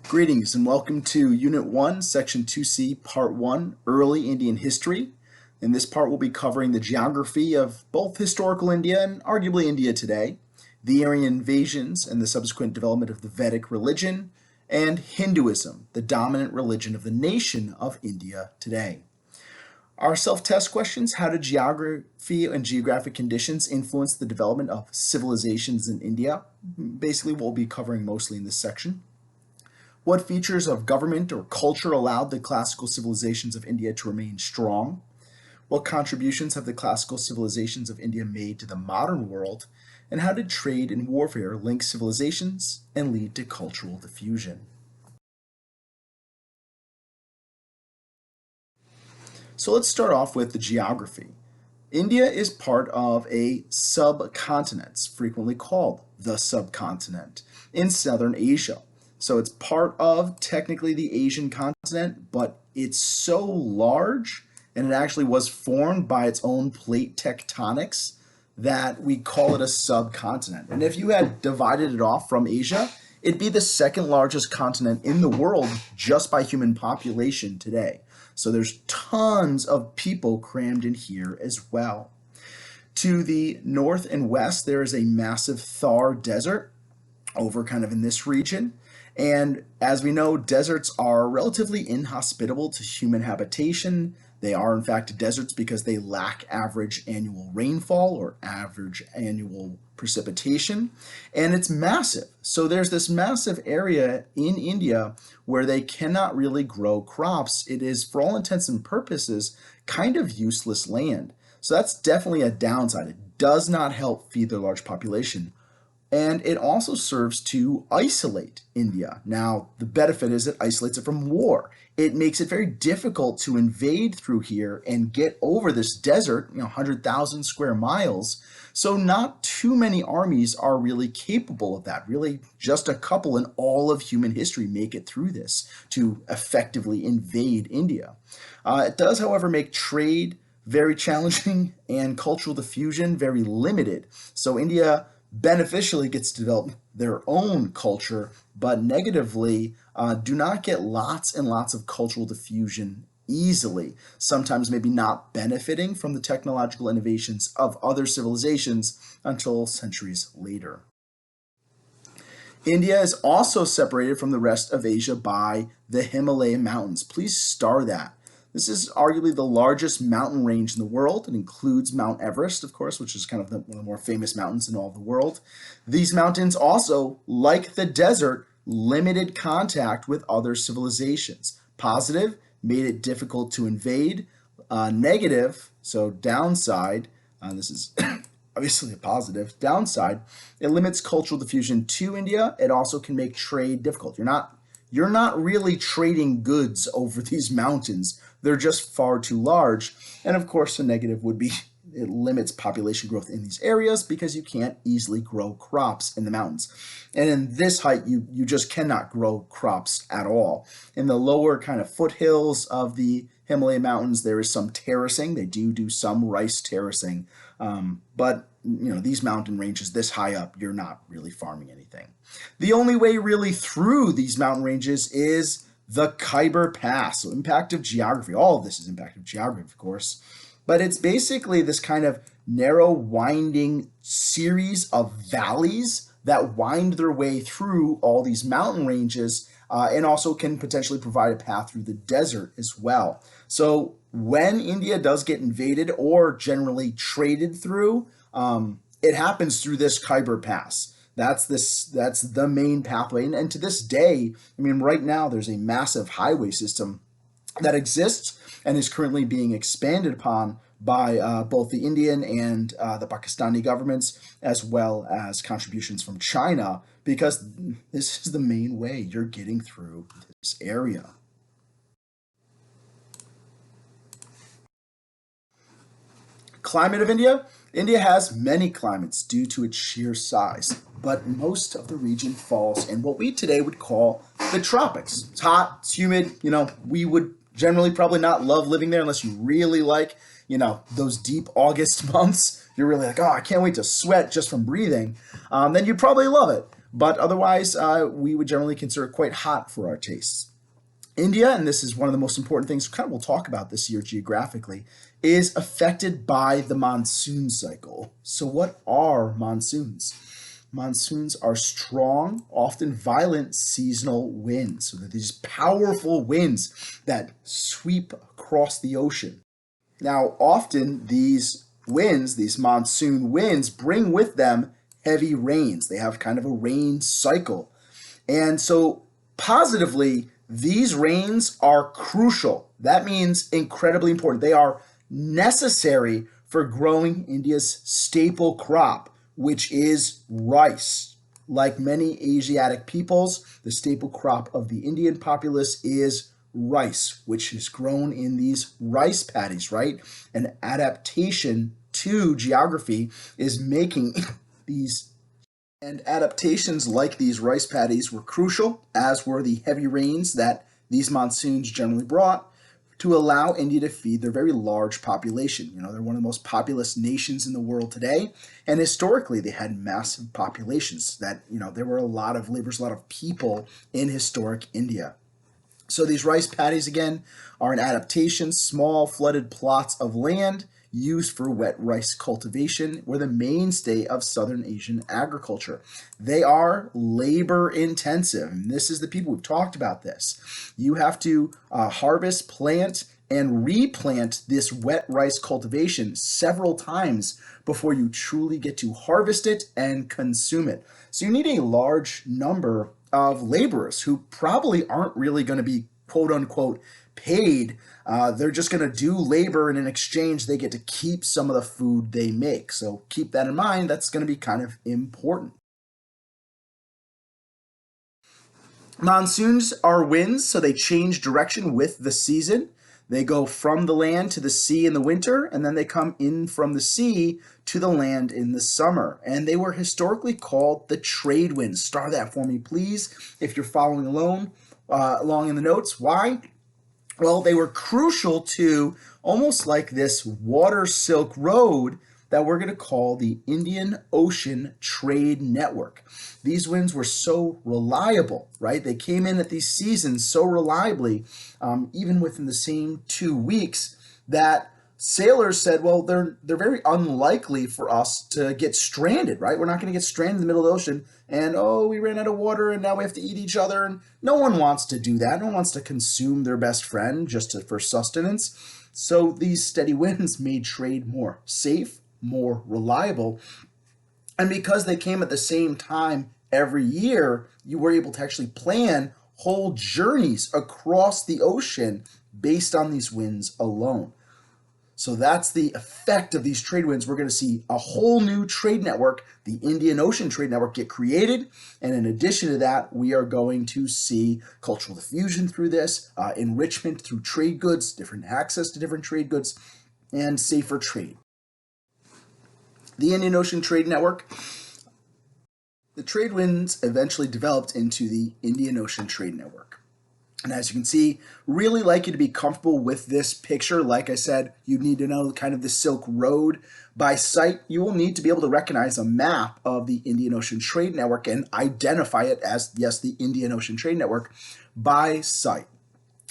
Greetings and welcome to Unit 1, Section 2C, Part 1, Early Indian History. In this part, we'll be covering the geography of both historical India and arguably India today, the Aryan invasions and the subsequent development of the Vedic religion, and Hinduism, the dominant religion of the nation of India today. Our self-test questions: how did geography and geographic conditions influence the development of civilizations in India? Basically, what we'll be covering mostly in this section. What features of government or culture allowed the classical civilizations of India to remain strong? What contributions have the classical civilizations of India made to the modern world? And how did trade and warfare link civilizations and lead to cultural diffusion? So let's start off with the geography. India is part of a subcontinent, frequently called the subcontinent, in southern Asia. So it's part of technically the Asian continent, but it's so large and it actually was formed by its own plate tectonics that we call it a subcontinent. And if you had divided it off from Asia, it'd be the second largest continent in the world just by human population today. So there's tons of people crammed in here as well. To the north and west, there is a massive Thar desert over kind of in this region. And as we know, deserts are relatively inhospitable to human habitation. They are, in fact, deserts because they lack average annual rainfall or average annual precipitation. And it's massive. So there's this massive area in India where they cannot really grow crops. It is, for all intents and purposes, kind of useless land. So that's definitely a downside. It does not help feed their large population. And it also serves to isolate India. Now, the benefit is it isolates it from war. It makes it very difficult to invade through here and get over this desert, 100,000 square miles. So not too many armies are really capable of that. Really, just a couple in all of human history make it through this to effectively invade India. It does, however, make trade very challenging and cultural diffusion very limited. So India beneficially gets to develop their own culture, but negatively do not get lots and lots of cultural diffusion easily, sometimes maybe not benefiting from the technological innovations of other civilizations until centuries later. India is also separated from the rest of Asia by the Himalaya Mountains. Please star that. This is arguably the largest mountain range in the world. It includes Mount Everest, of course, which is kind of one of the more famous mountains in all of the world. These mountains also, like the desert, limited contact with other civilizations. Positive, made it difficult to invade. Negative, so downside, this is obviously a positive. Downside, it limits cultural diffusion to India. It also can make trade difficult. You're not really trading goods over these mountains. They're just far too large. And of course, the negative would be it limits population growth in these areas because you can't easily grow crops in the mountains. And in this height, you just cannot grow crops at all. In the lower kind of foothills of the Himalaya Mountains, there is some terracing. They do some rice terracing. But these mountain ranges this high up, you're not really farming anything. The only way really through these mountain ranges is the Khyber Pass. So impact of geography. All of this is impact of geography, of course. But it's basically this kind of narrow, winding series of valleys that wind their way through all these mountain ranges and also can potentially provide a path through the desert as well. So when India does get invaded or generally traded through, it happens through this Khyber Pass. That's the main pathway. And to this day, right now there's a massive highway system that exists and is currently being expanded upon by both the Indian and the Pakistani governments, as well as contributions from China, because this is the main way you're getting through this area. Climate of India. India has many climates due to its sheer size, but most of the region falls in what we today would call the tropics. It's hot, it's humid, we would generally probably not love living there unless you really like, those deep August months. You're really like, oh, I can't wait to sweat just from breathing. Then you'd probably love it. but otherwise we would generally consider it quite hot for our tastes. India, and this is one of the most important things kind of we'll talk about this year geographically, is affected by the monsoon cycle. So what are monsoons? Monsoons are strong, often violent seasonal winds. So they're these powerful winds that sweep across the ocean. Now, often these winds, these monsoon winds, bring with them heavy rains. They have kind of a rain cycle. And so, positively, these rains are crucial. That means incredibly important. They are necessary for growing India's staple crop, which is rice. Like many Asiatic peoples, the staple crop of the Indian populace is rice, which is grown in these rice paddies, right? An adaptation to geography is making these, and adaptations like these rice paddies were crucial, as were the heavy rains that these monsoons generally brought, to allow India to feed their very large population. You know, they're one of the most populous nations in the world today, and historically they had massive populations that, you know, there were a lot of laborers, a lot of people in historic India. So these rice paddies, again, are an adaptation. Small flooded plots of land used for wet rice cultivation were the mainstay of Southern Asian agriculture. They are labor intensive. And this is the people, we've talked about this. You have to harvest, plant, and replant this wet rice cultivation several times before you truly get to harvest it and consume it. So you need a large number of laborers who probably aren't really going to be quote unquote paid. They're just going to do labor, and in exchange they get to keep some of the food they make. So keep that in mind. That's going to be kind of important. Monsoons are winds, so they change direction with the season. They go from the land to the sea in the winter, and then they come in from the sea to the land in the summer. And they were historically called the trade winds. Star that for me, please, if you're following along in the notes. Why? Well, they were crucial to almost like this water silk road that we're going to call the Indian Ocean Trade Network. These winds were so reliable, right? They came in at these seasons so reliably, even within the same 2 weeks, that sailors said, well, they're very unlikely for us to get stranded, right? We're not going to get stranded in the middle of the ocean and, oh, we ran out of water and now we have to eat each other. And no one wants to do that. No one wants to consume their best friend for sustenance. So these steady winds made trade more safe, more reliable. And because they came at the same time every year, you were able to actually plan whole journeys across the ocean based on these winds alone. So that's the effect of these trade winds. We're going to see a whole new trade network, the Indian Ocean Trade Network, get created. And in addition to that, we are going to see cultural diffusion through this, enrichment through trade goods, different access to different trade goods, and safer trade. The Indian Ocean Trade Network, the trade winds eventually developed into the Indian Ocean Trade Network. And as you can see, really like you to be comfortable with this picture. Like I said, you need to know kind of the Silk Road by sight. You will need to be able to recognize a map of the Indian Ocean Trade Network and identify it as, yes, the Indian Ocean Trade Network by sight.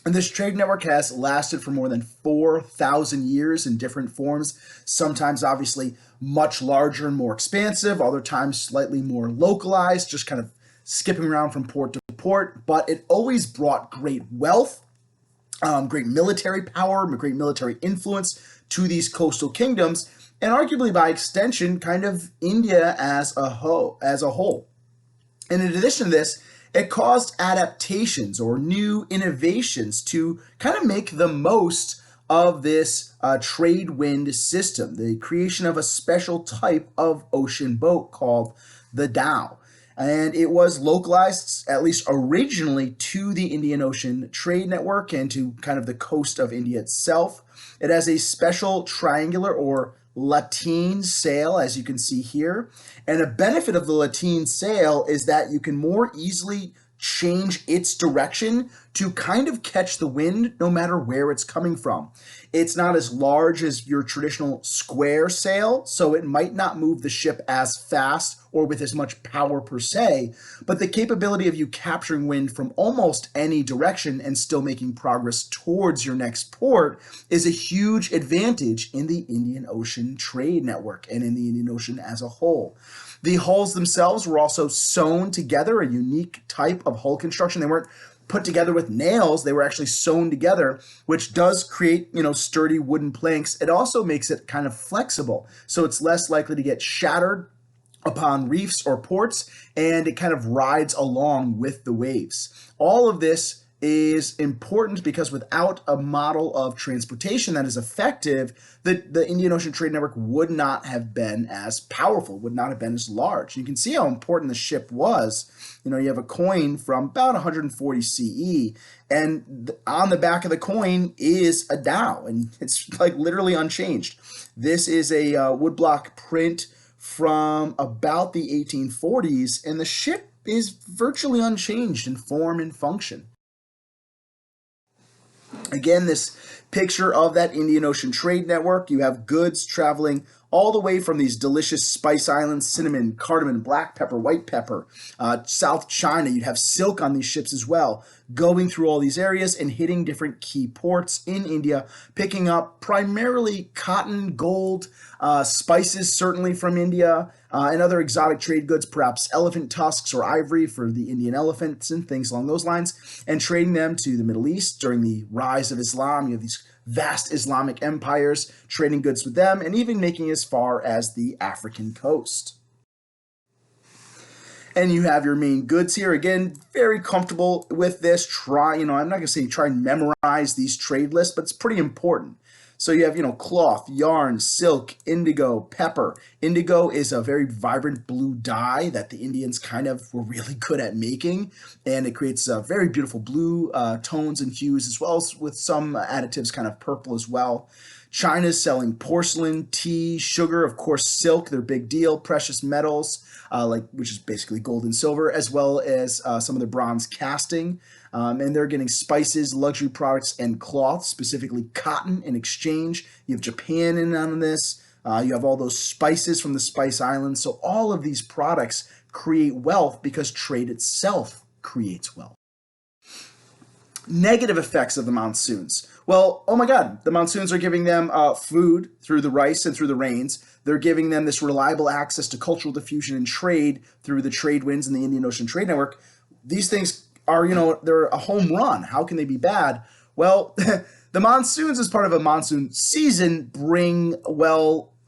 And this trade network has lasted for more than 4,000 years in different forms, sometimes obviously much larger and more expansive, other times slightly more localized, just kind of skipping around from port to port, but it always brought great wealth, great military power, great military influence to these coastal kingdoms, and arguably by extension, kind of India as a whole. And in addition to this, it caused adaptations or new innovations to kind of make the most of this trade wind system, the creation of a special type of ocean boat called the dhow. And it was localized, at least originally, to the Indian Ocean Trade Network and to kind of the coast of India itself. It has a special triangular or lateen sail, as you can see here. And a benefit of the lateen sail is that you can more easily change its direction to kind of catch the wind no matter where it's coming from. It's not as large as your traditional square sail, so it might not move the ship as fast or with as much power per se, but the capability of you capturing wind from almost any direction and still making progress towards your next port is a huge advantage in the Indian Ocean trade network and in the Indian Ocean as a whole. The hulls themselves were also sewn together, a unique type of hull construction. They weren't put together with nails, they were actually sewn together, which does create, sturdy wooden planks. It also makes it kind of flexible, so it's less likely to get shattered upon reefs or ports, and it kind of rides along with the waves. All of this is important because without a model of transportation that is effective, the Indian Ocean Trade Network would not have been as powerful, would not have been as large. You can see how important the ship was. You have a coin from about 140 CE, and on the back of the coin is a dhow, and it's like literally unchanged. This is a woodblock print from about the 1840s, and the ship is virtually unchanged in form and function. Again, this picture of that Indian Ocean Trade Network, you have goods traveling all the way from these delicious spice islands, cinnamon, cardamom, black pepper, white pepper, South China. You'd have silk on these ships as well, going through all these areas and hitting different key ports in India, picking up primarily cotton, gold, spices certainly from India, and other exotic trade goods, perhaps elephant tusks or ivory for the Indian elephants and things along those lines, and trading them to the Middle East during the rise of Islam. You have these vast Islamic empires, trading goods with them, and even making as far as the African coast. And you have your main goods here. Again, very comfortable with this. I'm not going to say try and memorize these trade lists, but it's pretty important. So you have, cloth, yarn, silk, indigo, pepper. Indigo is a very vibrant blue dye that the Indians kind of were really good at making, and it creates very beautiful blue tones and hues, as well as with some additives, kind of purple as well. China's selling porcelain, tea, sugar, of course, silk, their big deal, precious metals, which is basically gold and silver, as well as some of the bronze casting. And they're getting spices, luxury products, and cloth, specifically cotton in exchange. You have Japan in on this. You have all those spices from the Spice Islands. So all of these products create wealth because trade itself creates wealth. Negative effects of the monsoons. Well, oh my God, the monsoons are giving them food through the rice and through the rains. They're giving them this reliable access to cultural diffusion and trade through the trade winds in the Indian Ocean Trade Network. These things are, they're a home run. How can they be bad? Well, the monsoons as part of a monsoon season bring,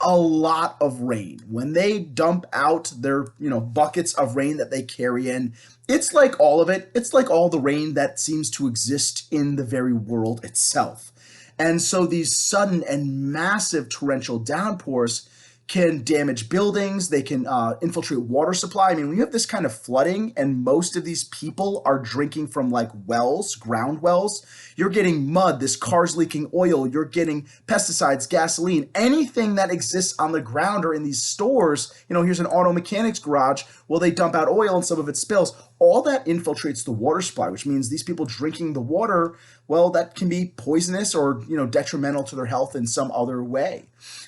a lot of rain. When they dump out their, buckets of rain that they carry in, it's like all of it. It's like all the rain that seems to exist in the very world itself. And so these sudden and massive torrential downpours can damage buildings. They can infiltrate water supply. I mean, when you have this kind of flooding and most of these people are drinking from like wells, ground wells, you're getting mud, this car's leaking oil, you're getting pesticides, gasoline, anything that exists on the ground or in these stores. Here's an auto mechanic's garage. Well, they dump out oil and some of it spills. All that infiltrates the water supply, which means these people drinking the water, that can be poisonous or, detrimental to their health in some other way.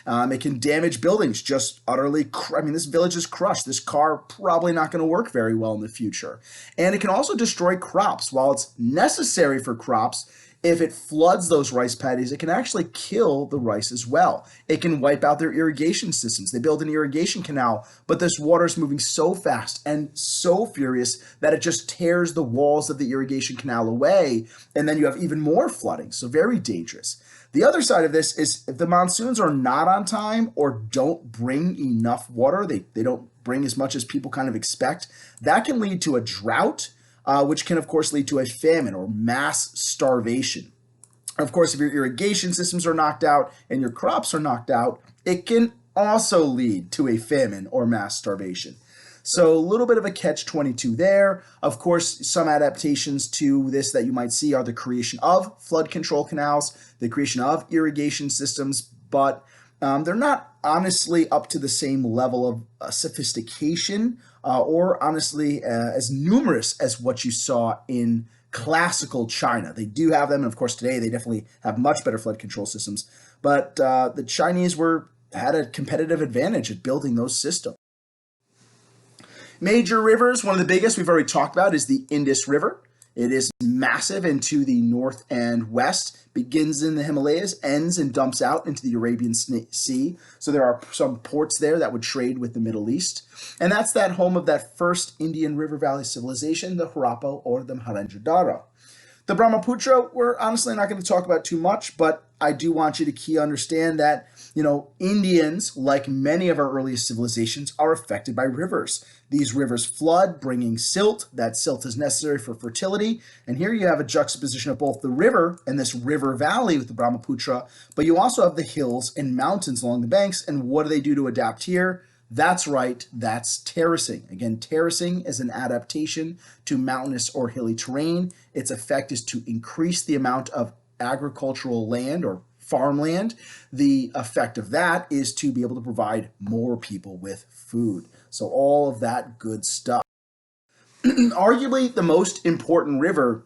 It can damage buildings, just utterly, this village is crushed. This car probably not going to work very well in the future. And it can also destroy crops. While it's necessary for crops, if it floods those rice paddies, it can actually kill the rice as well. It can wipe out their irrigation systems. They build an irrigation canal, but this water is moving so fast and so furious that it just tears the walls of the irrigation canal away, and then you have even more flooding, so very dangerous. The other side of this is if the monsoons are not on time or don't bring enough water, they don't bring as much as people kind of expect, that can lead to a drought, which can, of course, lead to a famine or mass starvation. Of course, if your irrigation systems are knocked out and your crops are knocked out, it can also lead to a famine or mass starvation. So a little bit of a catch-22 there. Of course, some adaptations to this that you might see are the creation of flood control canals, the creation of irrigation systems, but they're not honestly up to the same level of sophistication or honestly as numerous as what you saw in classical China. They do have them, and of course today they definitely have much better flood control systems, but the Chinese had a competitive advantage at building those systems. Major rivers, one of the biggest we've already talked about is the Indus River. It is massive and to the north and west, begins in the Himalayas, ends and dumps out into the Arabian Sea. So there are some ports there that would trade with the Middle East. And that's that home of that first Indian River Valley civilization, the Harappa or the Mohenjo-Daro. The Brahmaputra, we're honestly not going to talk about too much, but I do want you to key understand that, Indians, like many of our earliest civilizations, are affected by rivers. These rivers flood, bringing silt. That silt is necessary for fertility. And here you have a juxtaposition of both the river and this river valley with the Brahmaputra, but you also have the hills and mountains along the banks. And what do they do to adapt here? That's right, that's terracing. Again, terracing is an adaptation to mountainous or hilly terrain. Its effect is to increase the amount of agricultural land or farmland. The effect of that is to be able to provide more people with food. So all of that good stuff. Arguably the most important river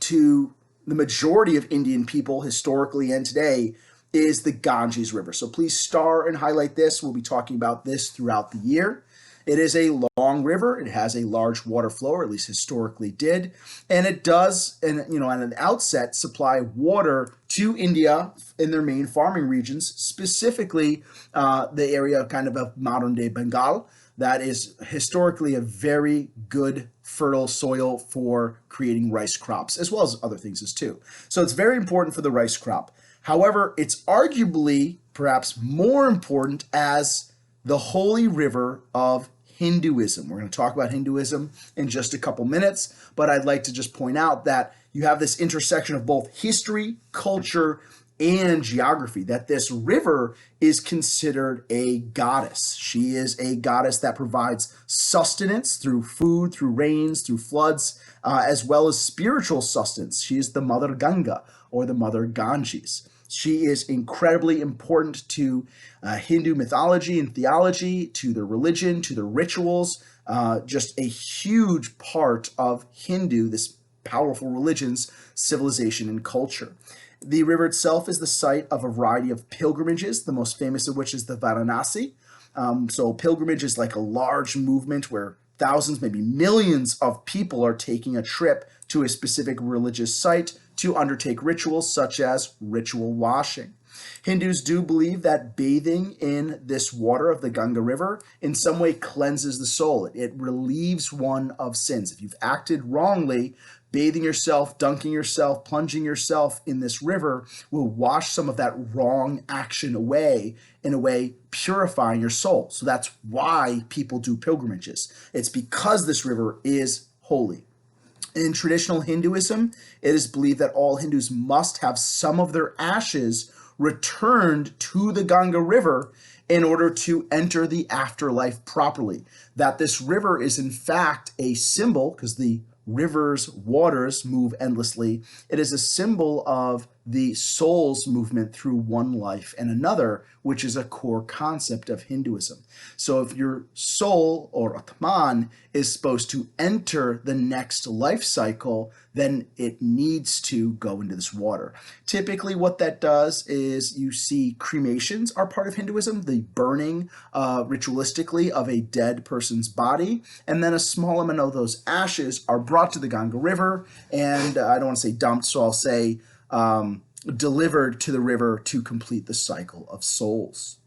to the majority of Indian people historically and today is the Ganges River. So please star and highlight this. We'll be talking about this throughout the year. It is a long river. It has a large water flow, or at least historically did. And it does, at an outset, supply water to India in their main farming regions, specifically the area kind of modern day Bengal. That is historically a very good fertile soil for creating rice crops, as well as other things as too. So it's very important for the rice crop. However, it's arguably perhaps more important as the holy river of Hinduism. We're going to talk about Hinduism in just a couple minutes, but I'd like to just point out that you have this intersection of both history, culture, and geography, that this river is considered a goddess. She is a goddess that provides sustenance through food, through rains, through floods, as well as spiritual sustenance. She is the Mother Ganga or the Mother Ganges. She is incredibly important to Hindu mythology and theology, to their religion, to their rituals, just a huge part of Hindu, this powerful religion's civilization and culture. The river itself is the site of a variety of pilgrimages, the most famous of which is the Varanasi. So pilgrimage is like a large movement where thousands, maybe millions of people are taking a trip to a specific religious site to undertake rituals such as ritual washing. Hindus do believe that bathing in this water of the Ganga River in some way cleanses the soul. It relieves one of sins. If you've acted wrongly, bathing yourself, dunking yourself, plunging yourself in this river will wash some of that wrong action away, in a way purifying your soul. So that's why people do pilgrimages. It's because this river is holy. In traditional Hinduism, it is believed that all Hindus must have some of their ashes returned to the Ganga River in order to enter the afterlife properly. That this river is in fact a symbol, because the river's waters move endlessly. It is a symbol of the soul's movement through one life and another, which is a core concept of Hinduism. So if your soul, or Atman, is supposed to enter the next life cycle, then it needs to go into this water. Typically what that does is you see cremations are part of Hinduism, the burning ritualistically of a dead person's body, and then a small amount of those ashes are brought to the Ganga River, and I don't want to say dumped, so I'll say delivered to the river to complete the cycle of souls.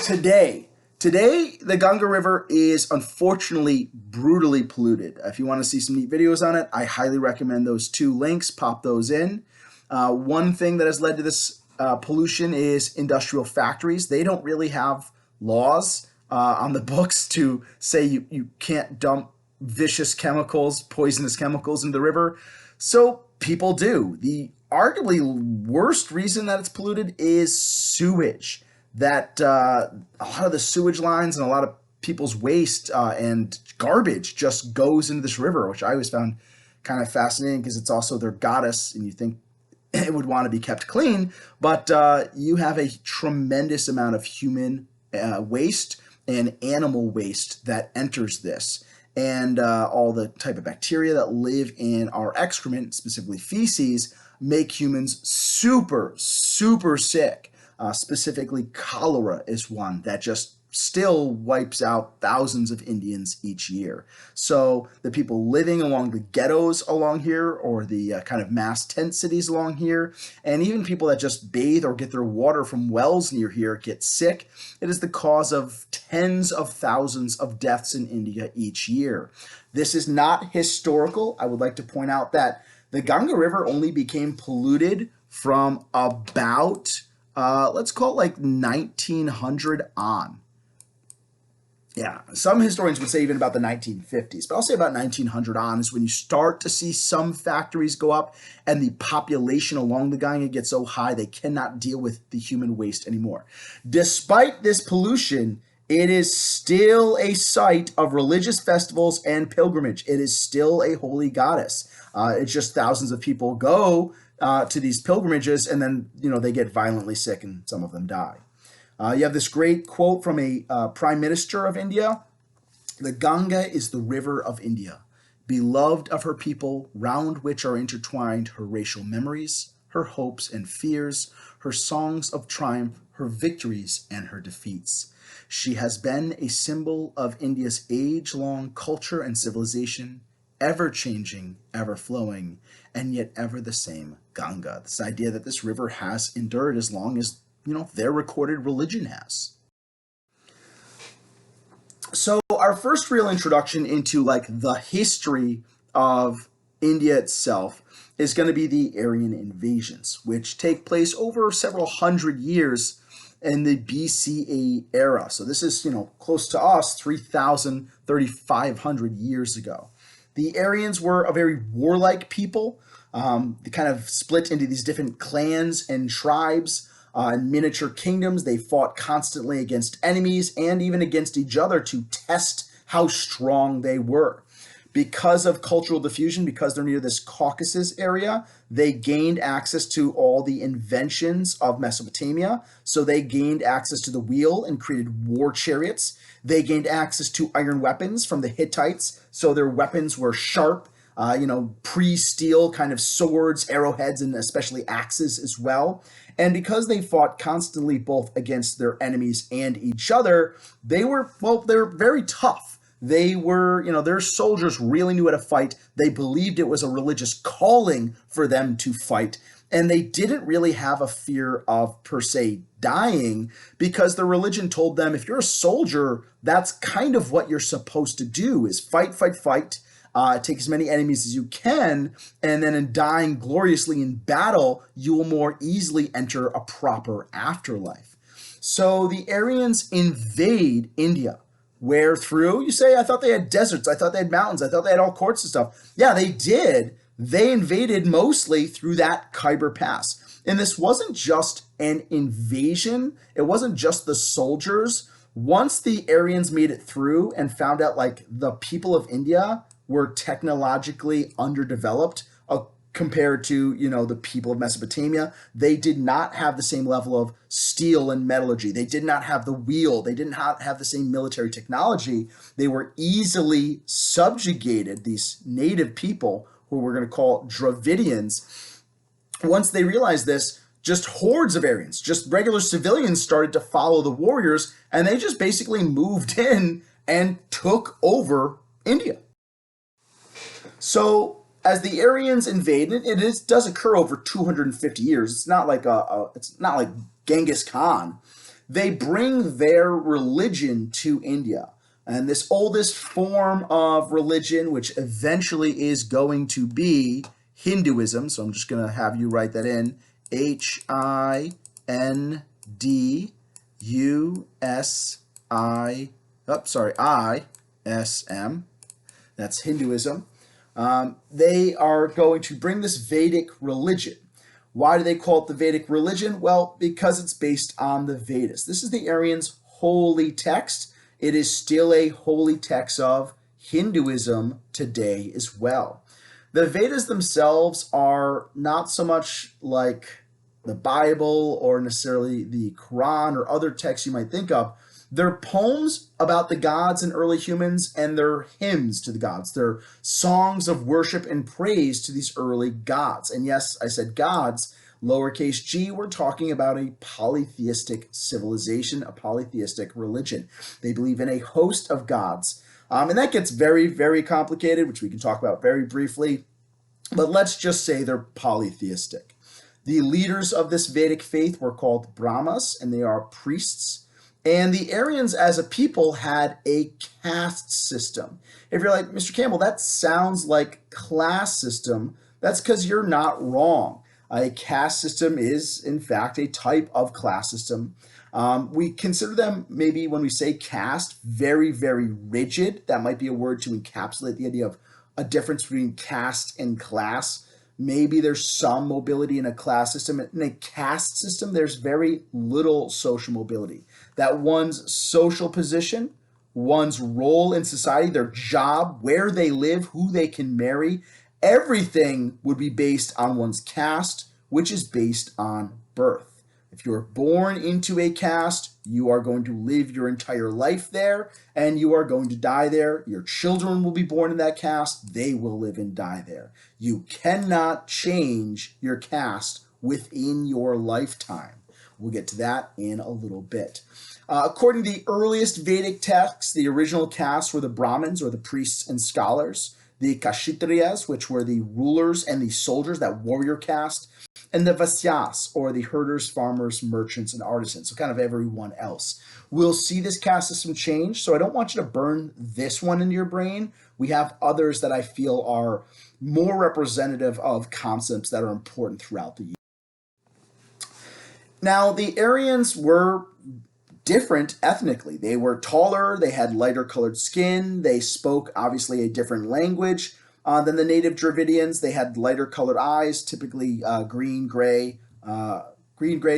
Today, the Ganga River is unfortunately brutally polluted. If you want to see some neat videos on it, I highly recommend those two links. Pop those in. One thing that has led to this pollution is industrial factories. They don't really have laws on the books to say you can't dump vicious chemicals, poisonous chemicals into the river. So people do. The arguably worst reason that it's polluted is sewage. That a lot of the sewage lines and a lot of people's waste and garbage just goes into this river, which I always found kind of fascinating because it's also their goddess and you think it would want to be kept clean, but you have a tremendous amount of human waste and animal waste that enters this. And all the type of bacteria that live in our excrement, specifically feces, make humans super, super sick. Specifically, cholera is one that just still wipes out thousands of Indians each year. So the people living along the ghettos along here, or the kind of mass tent cities along here, and even people that just bathe or get their water from wells near here get sick. It is the cause of tens of thousands of deaths in India each year. This is not historical. I would like to point out that the Ganga River only became polluted from about, let's call it like 1900 on. Yeah, some historians would say even about the 1950s, but I'll say about 1900 on is when you start to see some factories go up and the population along the Ganga gets so high they cannot deal with the human waste anymore. Despite this pollution, it is still a site of religious festivals and pilgrimage. It is still a holy goddess. It's just thousands of people go to these pilgrimages, and then they get violently sick and some of them die. You have this great quote from a prime minister of India. The Ganga is the river of India, beloved of her people, round which are intertwined her racial memories, her hopes and fears, her songs of triumph, her victories and her defeats. She has been a symbol of India's age-long culture and civilization, ever-changing, ever-flowing, and yet ever the same Ganga. This idea that this river has endured as long as their recorded religion has. So our first real introduction into like the history of India itself is going to be the Aryan invasions, which take place over several hundred years in the BCE era. So this is, close to us, 3,000, 3,500 years ago. The Aryans were a very warlike people. They kind of split into these different clans and tribes. In miniature kingdoms, they fought constantly against enemies and even against each other to test how strong they were. Because of cultural diffusion, because they're near this Caucasus area, they gained access to all the inventions of Mesopotamia. So they gained access to the wheel and created war chariots. They gained access to iron weapons from the Hittites. So their weapons were sharp, pre-steel kind of swords, arrowheads, and especially axes as well. And because they fought constantly both against their enemies and each other, they were very tough. They were, their soldiers really knew how to fight. They believed it was a religious calling for them to fight. And they didn't really have a fear of, per se, dying, because their religion told them, if you're a soldier, that's kind of what you're supposed to do, is fight, fight, fight. Take as many enemies as you can, and then in dying gloriously in battle, you will more easily enter a proper afterlife. So the Aryans invade India. Where through? You say, I thought they had deserts, I thought they had mountains, I thought they had all sorts of stuff. Yeah, they did. They invaded mostly through that Khyber Pass. And this wasn't just an invasion. It wasn't just the soldiers. Once the Aryans made it through and found out like the people of India were technologically underdeveloped compared to, the people of Mesopotamia. They did not have the same level of steel and metallurgy. They did not have the wheel. They did not have the same military technology. They were easily subjugated, these native people who we're going to call Dravidians. Once they realized this, just hordes of Aryans, just regular civilians started to follow the warriors, and they just basically moved in and took over India. So as the Aryans invaded, it does occur over 250 years. It's not like Genghis Khan. They bring their religion to India. And this oldest form of religion, which eventually is going to be Hinduism. So I'm just going to have you write that in. ISM. That's Hinduism. They are going to bring this Vedic religion. Why do they call it the Vedic religion? Well, because it's based on the Vedas. This is the Aryans' holy text. It is still a holy text of Hinduism today as well. The Vedas themselves are not so much like the Bible or necessarily the Quran or other texts you might think of. They're poems about the gods and early humans, and they're hymns to the gods. They're songs of worship and praise to these early gods. And yes, I said gods. Lowercase g, we're talking about a polytheistic civilization, a polytheistic religion. They believe in a host of gods. And that gets very, very complicated, which we can talk about very briefly. But let's just say they're polytheistic. The leaders of this Vedic faith were called Brahmas, and they are priests. And the Aryans as a people had a caste system. If you're like, Mr. Campbell, that sounds like class system, that's because you're not wrong. A caste system is, in fact, a type of class system. We consider them, maybe when we say caste, very, very rigid. That might be a word to encapsulate the idea of a difference between caste and class. Maybe there's some mobility in a class system. In a caste system, there's very little social mobility. That one's social position, one's role in society, their job, where they live, who they can marry, everything would be based on one's caste, which is based on birth. If you're born into a caste, you are going to live your entire life there, and you are going to die there. Your children will be born in that caste. They will live and die there. You cannot change your caste within your lifetime. We'll get to that in a little bit. According to the earliest Vedic texts, the original castes were the Brahmins, or the priests and scholars, the Kshatriyas, which were the rulers and the soldiers, that warrior caste, and the Vaisyas, or the herders, farmers, merchants, and artisans, so kind of everyone else. We'll see this caste system change, so I don't want you to burn this one into your brain. We have others that I feel are more representative of concepts that are important throughout the year. Now, the Aryans were different ethnically. They were taller, they had lighter colored skin, they spoke obviously a different language than the native Dravidians. They had lighter colored eyes, typically green, gray,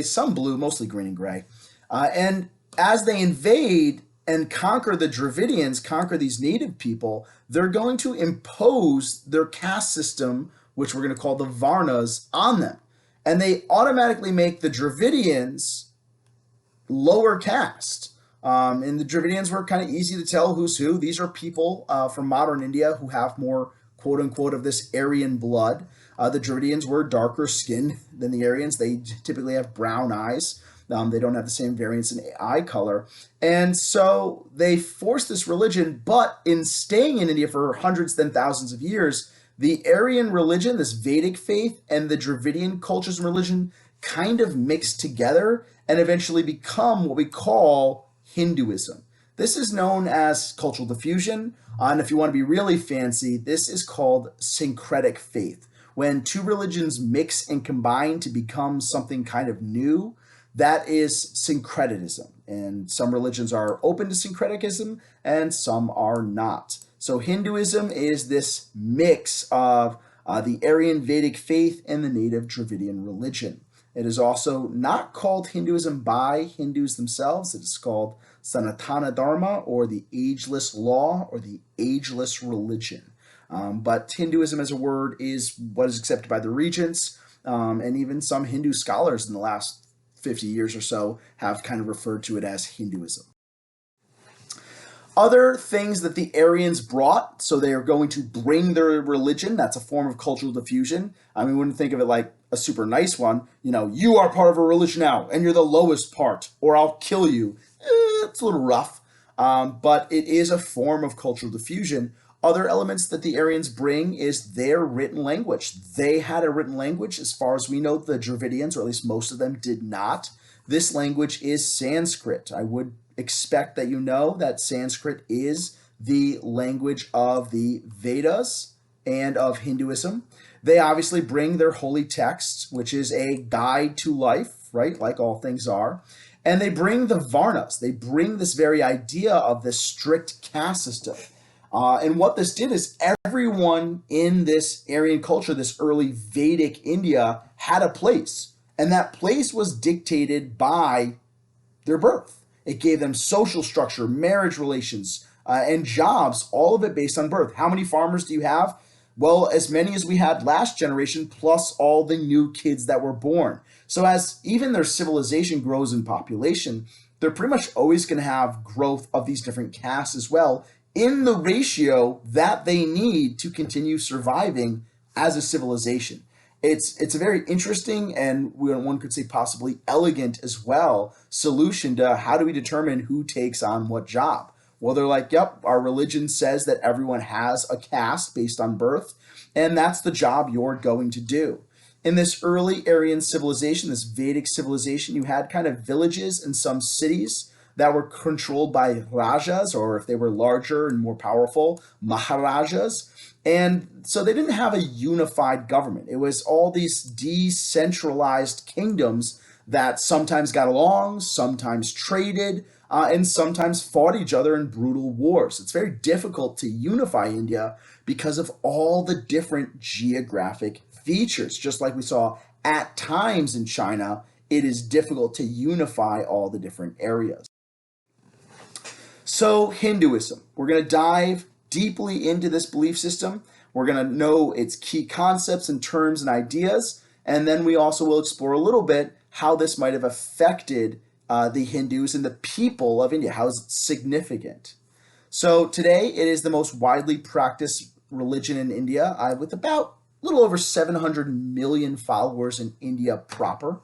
some blue, mostly green and gray. And as they invade and conquer the Dravidians, conquer these native people, they're going to impose their caste system, which we're going to call the Varnas, on them. And they automatically make the Dravidians lower caste. And the Dravidians were kind of easy to tell who's who. These are people from modern India who have more, quote unquote, of this Aryan blood. The Dravidians were darker skinned than the Aryans. They typically have brown eyes. They don't have the same variance in eye color. And so they forced this religion, but in staying in India for hundreds, then thousands of years, the Aryan religion, this Vedic faith, and the Dravidian cultures and religion kind of mixed together and eventually become what we call Hinduism. This is known as cultural diffusion, and if you want to be really fancy, this is called syncretic faith. When two religions mix and combine to become something kind of new, that is syncretism. And some religions are open to syncretism and some are not. So Hinduism is this mix of the Aryan Vedic faith and the native Dravidian religion. It is also not called Hinduism by Hindus themselves. It is called Sanatana Dharma, or the ageless law, or the ageless religion. But Hinduism as a word is what is accepted by the regents, and even some Hindu scholars in the last 50 years or so have kind of referred to it as Hinduism. Other things that the Aryans brought, so they are going to bring their religion. That's a form of cultural diffusion. I mean, we wouldn't think of it like a super nice one. You know, you are part of a religion now, and you're the lowest part, or I'll kill you. It's a little rough, but it is a form of cultural diffusion. Other elements that the Aryans bring is their written language. They had a written language. As far as we know, the Dravidians, or at least most of them, did not. This language is Sanskrit. I would expect that you know that Sanskrit is the language of the Vedas and of Hinduism. They obviously bring their holy texts, which is a guide to life, right? Like all things are. And they bring the Varnas. They bring this very idea of this strict caste system. And what this did is everyone in this Aryan culture, this early Vedic India, had a place. And that place was dictated by their birth. It gave them social structure, marriage relations, and jobs, all of it based on birth. How many farmers do you have? Well, as many as we had last generation, plus all the new kids that were born. So as even their civilization grows in population, they're pretty much always going to have growth of these different castes as well, in the ratio that they need to continue surviving as a civilization. It's a very interesting and one could say possibly elegant as well solution to how do we determine who takes on what job. Well, they're like, yep, our religion says that everyone has a caste based on birth, and that's the job you're going to do. In this early Aryan civilization, this Vedic civilization, you had kind of villages and some cities that were controlled by rajas, or if they were larger and more powerful, maharajas. And so they didn't have a unified government. It was all these decentralized kingdoms that sometimes got along, sometimes traded, and sometimes fought each other in brutal wars. It's very difficult to unify India because of all the different geographic features. Just like we saw at times in China, it is difficult to unify all the different areas. So, Hinduism. We're going to dive deeply into this belief system. We're going to know its key concepts and terms and ideas. And then we also will explore a little bit how this might have affected the Hindus and the people of India. How is it significant? So, today it is the most widely practiced religion in India, with about a little over 700 million followers in India proper.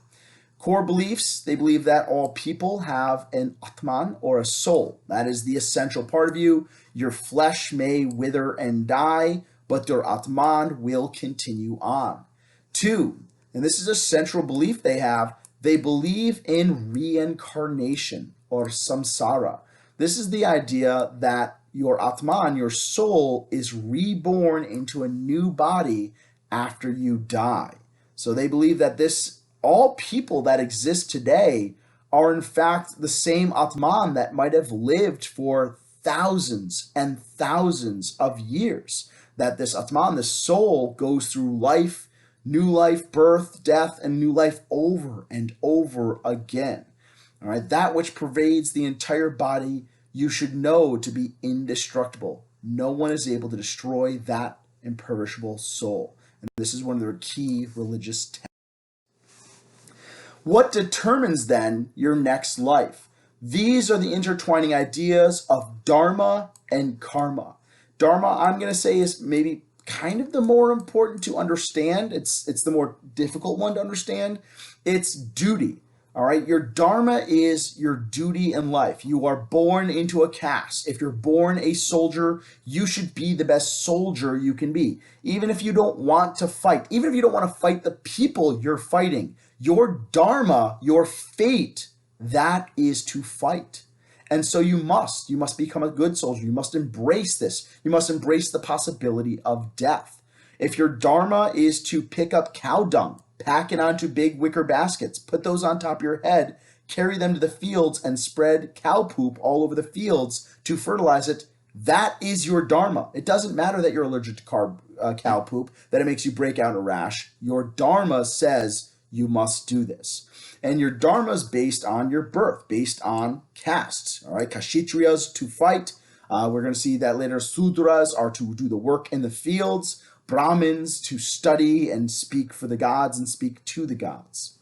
Core beliefs, they believe that all people have an Atman or a soul. That is the essential part of you. Your flesh may wither and die, but your Atman will continue on. Two, and this is a central belief they have, they believe in reincarnation or samsara. This is the idea that your Atman, your soul, is reborn into a new body after you die. So they believe that all people that exist today are in fact the same Atman that might have lived for thousands and thousands of years. That this Atman, this soul, goes through life, new life, birth, death, and new life over and over again. All right, that which pervades the entire body, you should know to be indestructible. No one is able to destroy that imperishable soul. And this is one of their key religious texts. What determines then your next life? These are the intertwining ideas of dharma and karma. Dharma, I'm going to say, is maybe kind of the more important to understand. It's the more difficult one to understand. It's duty. All right, your dharma is your duty in life. You are born into a caste. If you're born a soldier, you should be the best soldier you can be. Even if you don't want to fight, even if you don't want to fight the people you're fighting, your dharma, your fate, that is to fight. And so you must become a good soldier. You must embrace this. You must embrace the possibility of death. If your dharma is to pick up cow dung, pack it onto big wicker baskets, put those on top of your head, carry them to the fields, and spread cow poop all over the fields to fertilize it, that is your dharma. It doesn't matter that you're allergic to cow poop, that it makes you break out in a rash. Your dharma says you must do this. And your dharma is based on your birth, based on castes. All right, Kshatriyas to fight. We're going to see that later. Sudras are to do the work in the fields. Brahmins to study and speak for the gods and speak to the gods.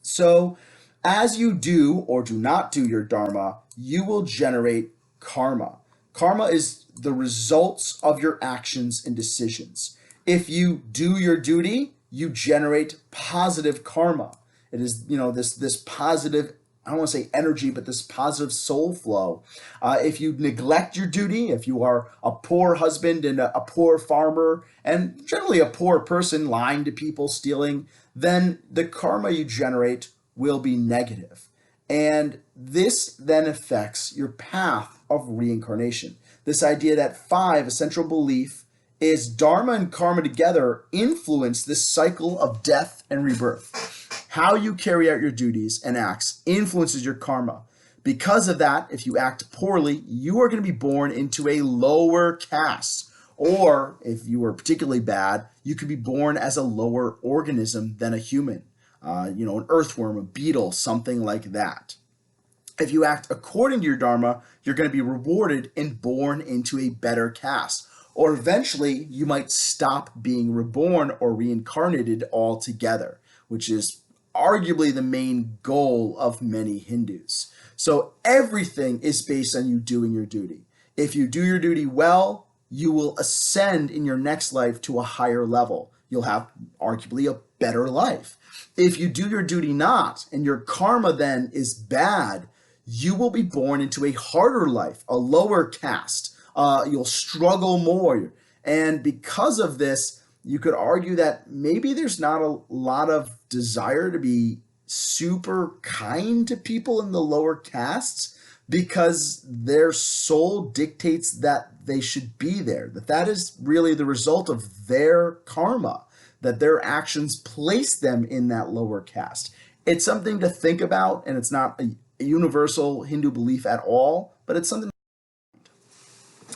So as you do or do not do your dharma, you will generate karma. Karma is the results of your actions and decisions. If you do your duty, you generate positive karma. It is, this positive, I don't want to say energy, but this positive soul flow. If you neglect your duty, if you are a poor husband and a poor farmer, and generally a poor person, lying to people, stealing, then the karma you generate will be negative. And this then affects your path of reincarnation. This idea that 5, a central belief, is dharma and karma together influence this cycle of death and rebirth. How you carry out your duties and acts influences your karma. Because of that, if you act poorly, you are going to be born into a lower caste. Or if you were particularly bad, you could be born as a lower organism than a human. An earthworm, a beetle, something like that. If you act according to your dharma, you're going to be rewarded and born into a better caste. Or eventually, you might stop being reborn or reincarnated altogether, which is arguably the main goal of many Hindus. So everything is based on you doing your duty. If you do your duty well, you will ascend in your next life to a higher level. you'll have arguably a better life. If you do your duty not, and your karma then is bad, you will be born into a harder life, a lower caste. You'll struggle more. And because of this, you could argue that maybe there's not a lot of desire to be super kind to people in the lower castes because their soul dictates that they should be there, that is really the result of their karma, that their actions place them in that lower caste. It's something to think about, and it's not a universal Hindu belief at all, but it's something.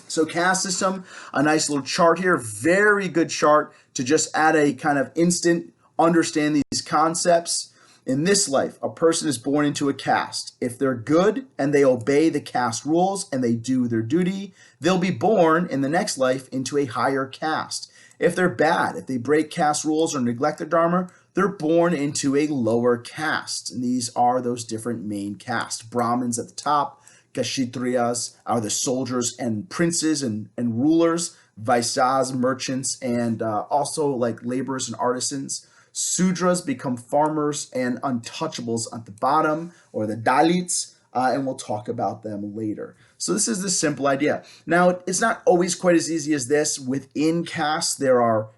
So caste system, a nice little chart here, very good chart to just add a kind of instant understand these concepts. In this life, a person is born into a caste. If they're good and they obey the caste rules and they do their duty, they'll be born in the next life into a higher caste. If they're bad, if they break caste rules or neglect their dharma, they're born into a lower caste. And these are those different main castes. Brahmins at the top, Kshatriyas are the soldiers and princes and rulers, Vaisyas, merchants, and also like laborers and artisans. Sudras become farmers and untouchables at the bottom, or the Dalits, and we'll talk about them later. So this is the simple idea. Now, it's not always quite as easy as this. Within castes, there are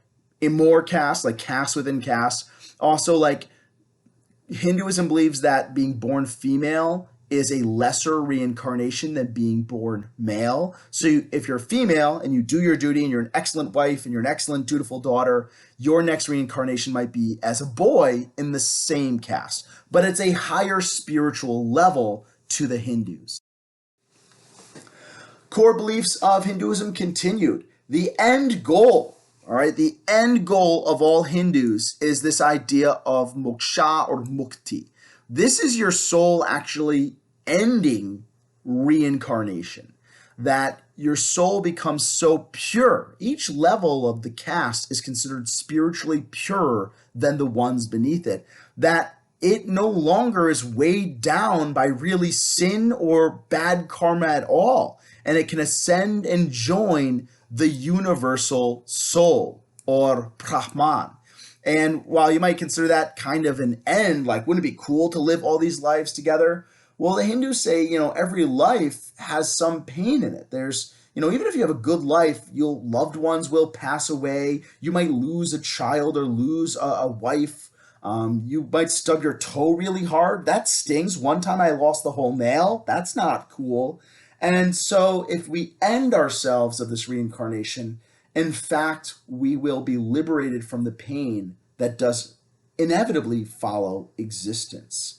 more castes, like castes within castes. Also, like Hinduism believes that being born female is a lesser reincarnation than being born male. So if you're female and you do your duty and you're an excellent wife and you're an excellent dutiful daughter, your next reincarnation might be as a boy in the same caste, but it's a higher spiritual level to the Hindus. Core beliefs of Hinduism continued. The end goal, all right, the end goal of all Hindus is this idea of moksha or mukti. This is your soul actually ending reincarnation, that your soul becomes so pure. Each level of the caste is considered spiritually purer than the ones beneath it, that it no longer is weighed down by really sin or bad karma at all, and it can ascend and join the universal soul, or Brahman. And while you might consider that kind of an end, like wouldn't it be cool to live all these lives together? Well, the Hindus say, every life has some pain in it. There's, even if you have a good life, your loved ones will pass away. You might lose a child or lose a wife. You might stub your toe really hard. That stings. One time I lost the whole nail. That's not cool. And so if we end ourselves of this reincarnation, in fact, we will be liberated from the pain that does inevitably follow existence.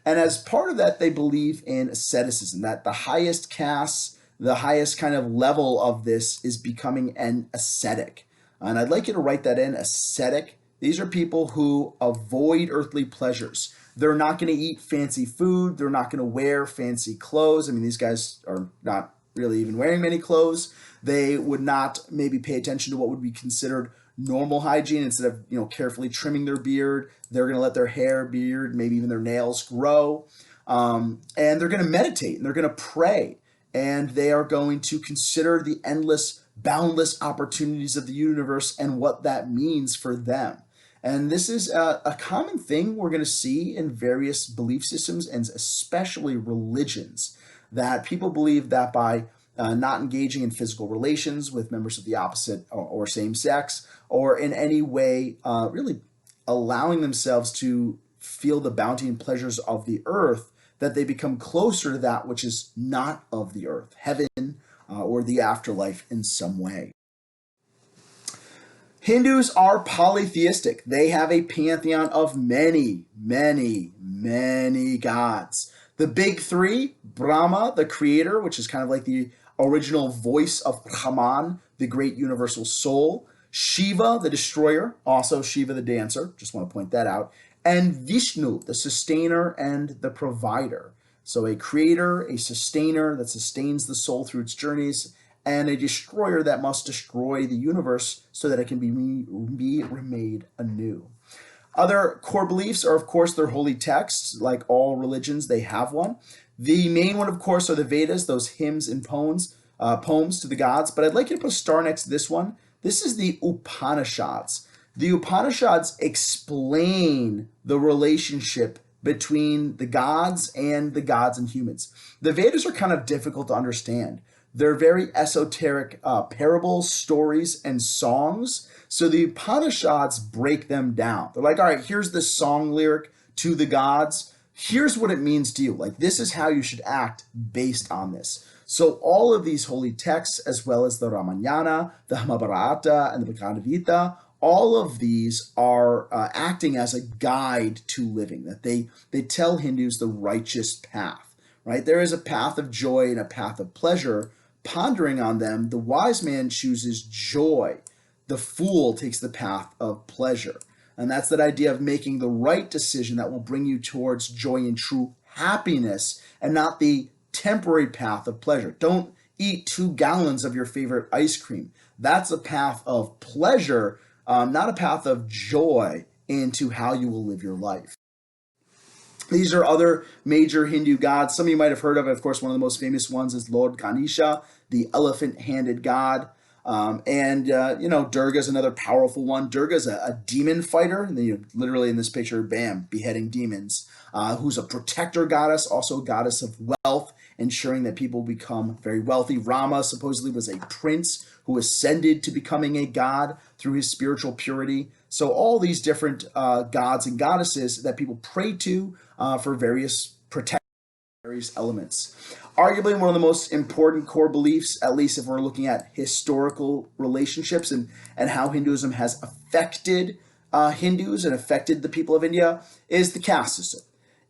And as part of that, they believe in asceticism, that the highest caste, the highest kind of level of this is becoming an ascetic. And I'd like you to write that in, ascetic. These are people who avoid earthly pleasures. They're not going to eat fancy food. They're not going to wear fancy clothes. I mean, these guys are not really even wearing many clothes. They would not maybe pay attention to what would be considered normal hygiene. Instead of carefully trimming their beard, they're going to let their hair, beard, maybe even their nails grow, and they're going to meditate and they're going to pray, and they are going to consider the endless, boundless opportunities of the universe and what that means for them. And this is a common thing we're going to see in various belief systems, and especially religions, that people believe that by not engaging in physical relations with members of the opposite or same sex, or in any way really allowing themselves to feel the bounty and pleasures of the earth, that they become closer to that which is not of the earth, heaven or the afterlife in some way. Hindus are polytheistic. They have a pantheon of many, many, many gods. The big three, Brahma, the creator, which is kind of like the original voice of Brahman, the great universal soul. Shiva, the destroyer, also Shiva the dancer, just want to point that out. And Vishnu, the sustainer and the provider. So a creator, a sustainer that sustains the soul through its journeys, and a destroyer that must destroy the universe so that it can be remade anew. Other core beliefs are, of course, their holy texts. Like all religions, they have one. The main one, of course, are the Vedas, those hymns and poems to the gods. But I'd like you to put a star next to this one. This is the Upanishads. The Upanishads explain the relationship between the gods and humans. The Vedas are kind of difficult to understand. They're very esoteric parables, stories, and songs. So the Upanishads break them down. They're like, all right, here's the song lyric to the gods. Here's what it means to you. Like, this is how you should act based on this. So all of these holy texts, as well as the Ramayana, the Mahabharata, and the Bhagavad Gita, all of these are acting as a guide to living, that they tell Hindus the righteous path, right? There is a path of joy and a path of pleasure. Pondering on them, the wise man chooses joy. The fool takes the path of pleasure. And that's that idea of making the right decision that will bring you towards joy and true happiness, and not the temporary path of pleasure. Don't eat 2 gallons of your favorite ice cream. That's a path of pleasure, not a path of joy into how you will live your life. These are other major Hindu gods. Some of you might have heard of. Of course, one of the most famous ones is Lord Ganesha, the elephant-handed god. Durga is another powerful one. Durga is a demon fighter. Literally in this picture, bam, beheading demons. Who's a protector goddess, also a goddess of wealth, ensuring that people become very wealthy. Rama supposedly was a prince who ascended to becoming a god through his spiritual purity. So all these different gods and goddesses that people pray to for various protection, various elements. Arguably one of the most important core beliefs, at least if we're looking at historical relationships and how Hinduism has affected Hindus and affected the people of India, is the caste system.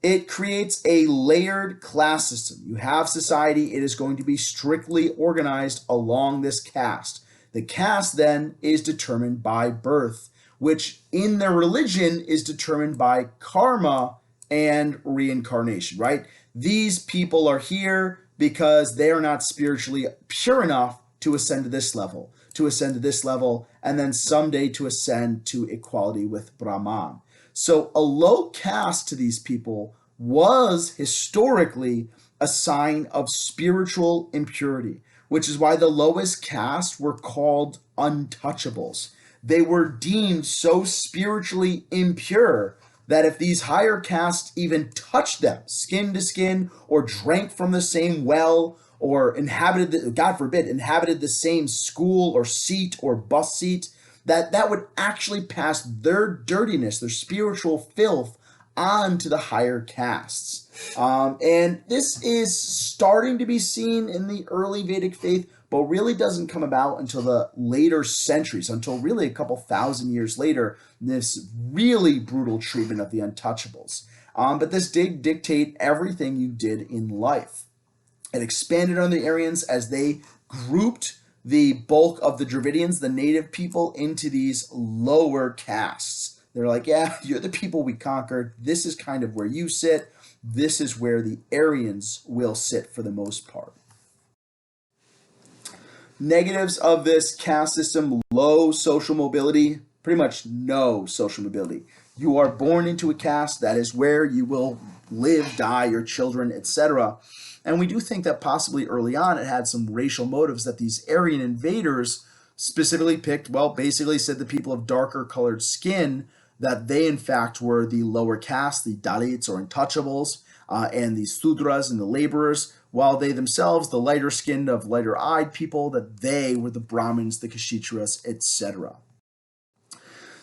It creates a layered class system. You have society, it is going to be strictly organized along this caste. The caste then is determined by birth, which in their religion is determined by karma and reincarnation, right? These people are here because they are not spiritually pure enough to ascend to this level, and then someday to ascend to equality with Brahman. So a low caste to these people was historically a sign of spiritual impurity, which is why the lowest caste were called untouchables. They were deemed so spiritually impure that if these higher castes even touched them skin to skin, or drank from the same well, or God forbid, inhabited the same school or seat or bus seat, that would actually pass their dirtiness, their spiritual filth, on to the higher castes. And this is starting to be seen in the early Vedic faith, but really doesn't come about until the later centuries, until really a couple thousand years later, this really brutal treatment of the untouchables. But this did dictate everything you did in life. It expanded on the Aryans as they grouped the bulk of the Dravidians, the native people, into these lower castes. They're like, yeah, you're the people we conquered. This is kind of where you sit. This is where the Aryans will sit for the most part. Negatives of this caste system: low social mobility, pretty much no social mobility. You are born into a caste, that is where you will live, die, your children, etc. And we do think that possibly early on it had some racial motives, that these Aryan invaders specifically picked, basically said the people of darker colored skin, that they in fact were the lower caste, the Dalits or untouchables, and the Sudras and the laborers, while they themselves, the lighter skinned of lighter eyed people, that they were the Brahmins, the Kshitras, etc.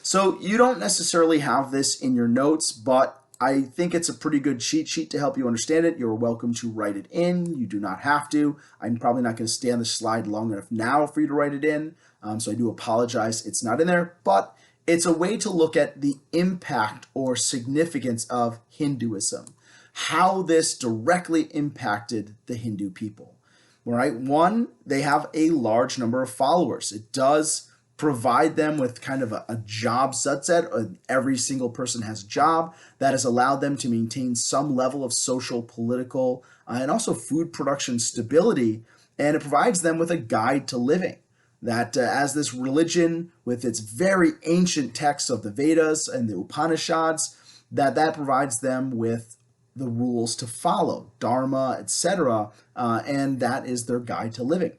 So you don't necessarily have this in your notes, but I think it's a pretty good cheat sheet to help you understand it. You're welcome to write it in. You do not have to. I'm probably not going to stay on the slide long enough now for you to write it in. So I do apologize it's not in there, but it's a way to look at the impact or significance of Hinduism, how this directly impacted the Hindu people. All right, one, they have a large number of followers. It does provide them with kind of a job subset. Every single person has a job that has allowed them to maintain some level of social, political, and also food production stability. And it provides them with a guide to living. That as this religion, with its very ancient texts of the Vedas and the Upanishads, that provides them with the rules to follow, dharma, etc., and that is their guide to living.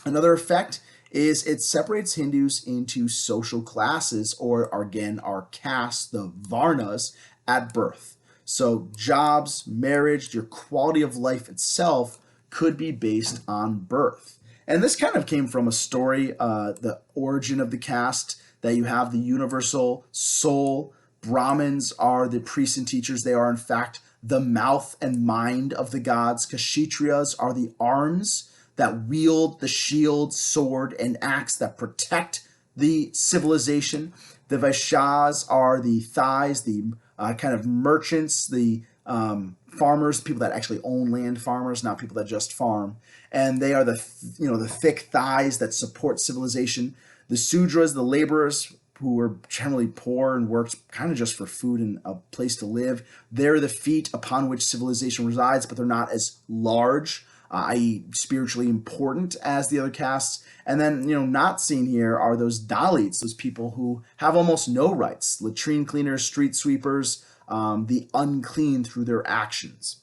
Another effect is it separates Hindus into social classes, or again, our castes, the Varnas, at birth. So jobs, marriage, your quality of life itself could be based on birth. And this kind of came from a story, the origin of the caste, that you have the universal soul. Brahmins are the priests and teachers. They are, in fact, the mouth and mind of the gods. Kshatriyas are the arms that wield the shield, sword, and axe that protect the civilization. The Vaishyas are the thighs, the kind of merchants, the farmers, people that actually own land, farmers, not people that just farm. And they are the thick thighs that support civilization. The Sudras, the laborers, who were generally poor and worked kind of just for food and a place to live. They're the feet upon which civilization resides, but they're not as large, i.e. spiritually important as the other castes. And then, not seen here are those Dalits, those people who have almost no rights, latrine cleaners, street sweepers, the unclean through their actions.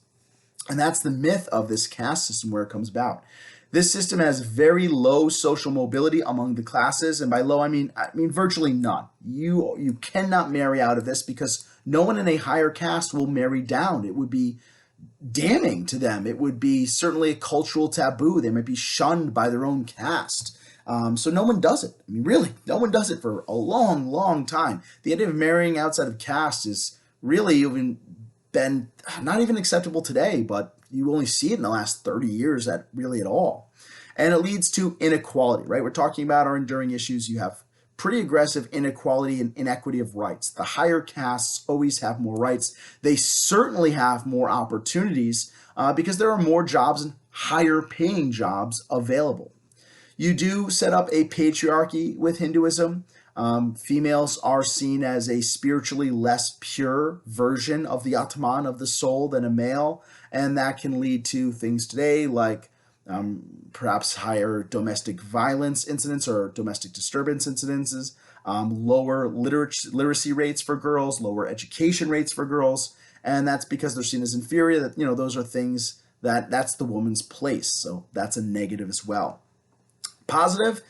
And that's the myth of this caste system, where it comes about. This system has very low social mobility among the classes, and by low I mean virtually none. You cannot marry out of this, because no one in a higher caste will marry down. It would be damning to them. It would be certainly a cultural taboo. They might be shunned by their own caste. So no one does it. I mean, really, no one does it for a long, long time. The idea of marrying outside of caste is really even been not even acceptable today, but you only see it in the last 30 years at all. And it leads to inequality, right? We're talking about our enduring issues. You have pretty aggressive inequality and inequity of rights. The higher castes always have more rights. They certainly have more opportunities because there are more jobs and higher paying jobs available. You do set up a patriarchy with Hinduism. Females are seen as a spiritually less pure version of the Atman, of the soul, than a male, and that can lead to things today like perhaps higher domestic violence incidents or domestic disturbance incidences, lower literacy rates for girls, lower education rates for girls, and that's because they're seen as inferior. That those are things that's the woman's place, so that's a negative as well. Positive.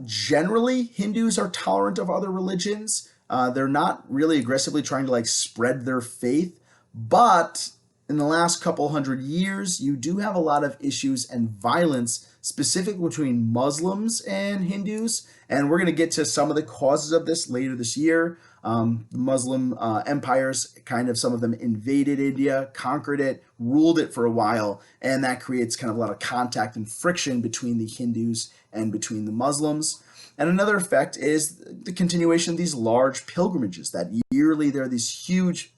Generally, Hindus are tolerant of other religions. They're not really aggressively trying to spread their faith, but in the last couple hundred years, you do have a lot of issues and violence specific between Muslims and Hindus, and we're going to get to some of the causes of this later this year. Muslim empires, some of them invaded India, conquered it, ruled it for a while, and that creates kind of a lot of contact and friction between the Hindus and between the Muslims. And another effect is the continuation of these large pilgrimages, that yearly there are these huge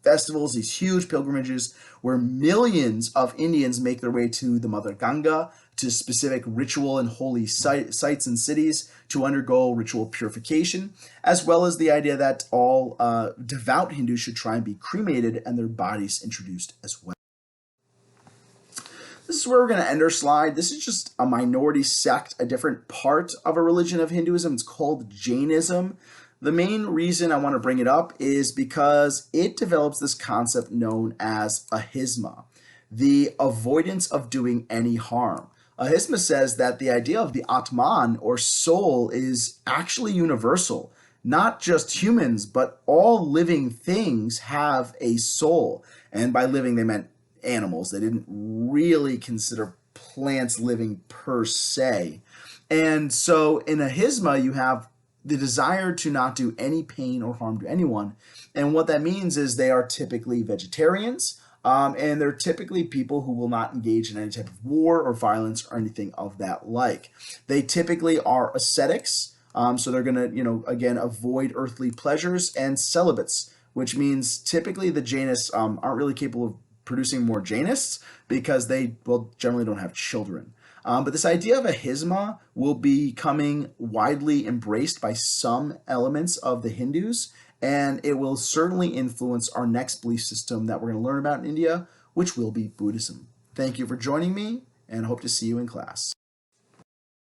festivals, these huge pilgrimages where millions of Indians make their way to the Mother Ganga, to specific ritual and holy sites and cities to undergo ritual purification, as well as the idea that all devout Hindus should try and be cremated and their bodies introduced as well. This is where we're going to end our slide. This is just a minority sect, a different part of a religion of Hinduism. It's called Jainism. The main reason I want to bring it up is because it develops this concept known as ahisma, the avoidance of doing any harm. Ahisma says that the idea of the Atman, or soul, is actually universal. Not just humans, but all living things have a soul. And by living, they meant animals. They didn't really consider plants living per se. And so in ahisma, you have the desire to not do any pain or harm to anyone. And what that means is they are typically vegetarians, and they're typically people who will not engage in any type of war or violence or anything of that like. They typically are ascetics, so they're going to, again, avoid earthly pleasures, and celibates, which means typically the Jainists aren't really capable of producing more Jainists because they, generally don't have children. But this idea of ahisma will be becoming widely embraced by some elements of the Hindus, and it will certainly influence our next belief system that we're going to learn about in India, which will be Buddhism. Thank you for joining me, and hope to see you in class.